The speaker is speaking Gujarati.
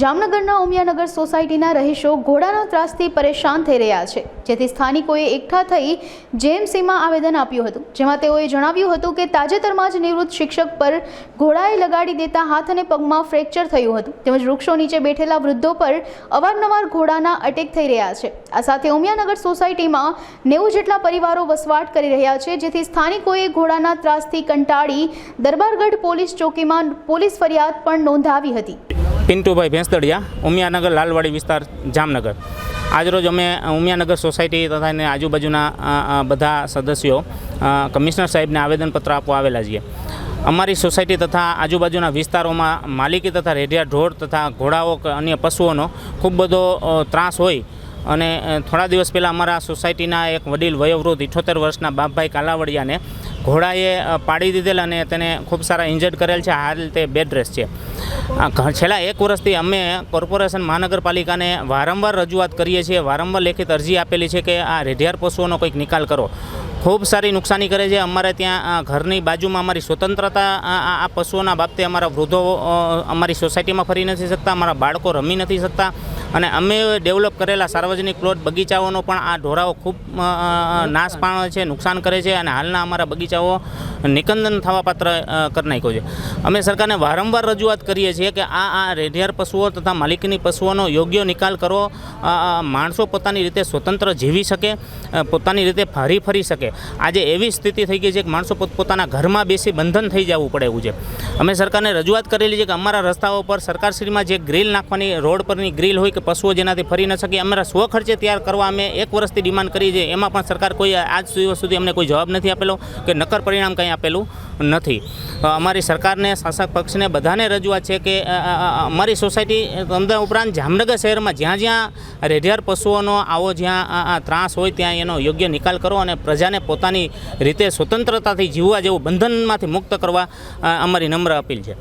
જામનગરના ઉમિયાનગર સોસાયટીના રહીશો ઘોડાના ત્રાસથી પરેશાન થઈ રહ્યા છે, જેથી સ્થાનિકોએ એકઠા થઈ જેએમસીમાં આવેદન આપ્યું હતું, જેમાં તેઓએ જણાવ્યું હતું કે તાજેતરમાં જ નિવૃત્ત શિક્ષક પર ઘોડાએ લગાડી દેતા હાથ અને પગમાં ફ્રેક્ચર થયું હતું, તેમજ વૃક્ષો નીચે બેઠેલા વૃદ્ધો પર અવારનવાર ઘોડાના અટેક થઈ રહ્યા છે। આ સાથે ઉમિયાનગર સોસાયટીમાં 90 જેટલા પરિવારો વસવાટ કરી રહ્યા છે, જેથી સ્થાનિકોએ ઘોડાના ત્રાસથી કંટાળી દરબારગઢ પોલીસ ચોકીમાં પોલીસ ફરિયાદ પણ નોંધાવી હતી। પિન્ટુભાઈ ભેંસદડિયા, ઉમિયાનગર લાલવાડી વિસ્તાર, જામનગર। આજરોજ અમે ઉમિયાનગર સોસાયટી તથા એને આજુબાજુના બધા સદસ્યો કમિશનર સાહેબને આવેદનપત્ર આપવા આવેલા છીએ। અમારી સોસાયટી તથા આજુબાજુના વિસ્તારોમાં માલિકી તથા રેઢિયા ઢોર તથા ઘોડાઓ કે અન્ય પશુઓનો ખૂબ બધો ત્રાસ હોય અને થોડા દિવસ પહેલાં અમારા સોસાયટીના એક વડીલ વયોવૃદ્ધ 78 વર્ષના બાપભાઈ કાલાવડિયાને ઘોડાએ પાડી દીધેલ અને તેને ખૂબ સારા ઇન્જર્ડ કરેલ છે। હાલ તે બેડ રેસ્ટ છે। છેલ્લા 1 વર્ષથી અમે કોર્પોરેશન મહાનગરપાલિકાને વારંવાર રજૂઆત કરીએ છીએ, વારંવાર લેખિત અરજી આપેલી છે કે આ રેઢિયાર પશુઓનો કંઈક નિકાલ કરો। ખૂબ સારી નુકસાની કરે છે। અમારે ત્યાં ઘરની બાજુમાં અમારી સ્વતંત્રતા આ પશુઓના બાબતે અમારા વૃદ્ધો અમારી સોસાયટીમાં ફરી નથી શકતા, અમારા બાળકો રમી નથી શકતા અને અમે ડેવલપ કરેલા સાર્વજનિક પ્લોટ બગીચાઓનો પણ આ ઢોરાઓ ખૂબ નાશ પામે છે, નુકસાન કરે છે અને હાલના અમારા બગીચાઓ નિકંદન થવા પાત્ર કરી નાખ્યો છે। અમે સરકારને વારંવાર રજૂઆત કરીએ છીએ કે આ રેઢિયાર પશુઓ તથા માલિકીની પશુઓનો યોગ્ય નિકાલ કરો, માણસો પોતાની રીતે સ્વતંત્ર જીવી શકે, પોતાની રીતે ફરી શકે। આજે એવી સ્થિતિ થઈ ગઈ છે કે માણસો પોતાના ઘરમાં બેસી બંધન થઈ જવું પડે એવું છે। અમે સરકારને રજૂઆત કરેલી છે કે અમારા રસ્તાઓ પર સરકારશ્રીમાં જે ગ્રીલ નાખવાની, રોડ પરની ગ્રીલ હોય કે પશુઓ જેનાથી ફરી ન શકે, અમારા સ્વખર્ચે તૈયાર કરવા અમે 1 વર્ષથી ડિમાન્ડ કરી છે। એમાં પણ સરકાર કોઈ આજ સુધી અમને કોઈ જવાબ નથી આપેલો કે નક્કર પરિણામ કંઈ આપેલું નથી। અમારી સરકારને, શાસક પક્ષને બધાને રજૂઆત છે કે અમારી સોસાયટી અમદાવાદ ઉપરાંત જામનગર શહેરમાં જ્યાં રેઢિયાર પશુઓનો આવો જ્યાં ત્રાસ હોય ત્યાં એનો યોગ્ય નિકાલ કરો અને પ્રજાને પોતાની રીતે સ્વતંત્રતાથી જીવવા જેવું બંધનમાંથી મુક્ત કરવા અમારી નમ્ર અપીલ છે।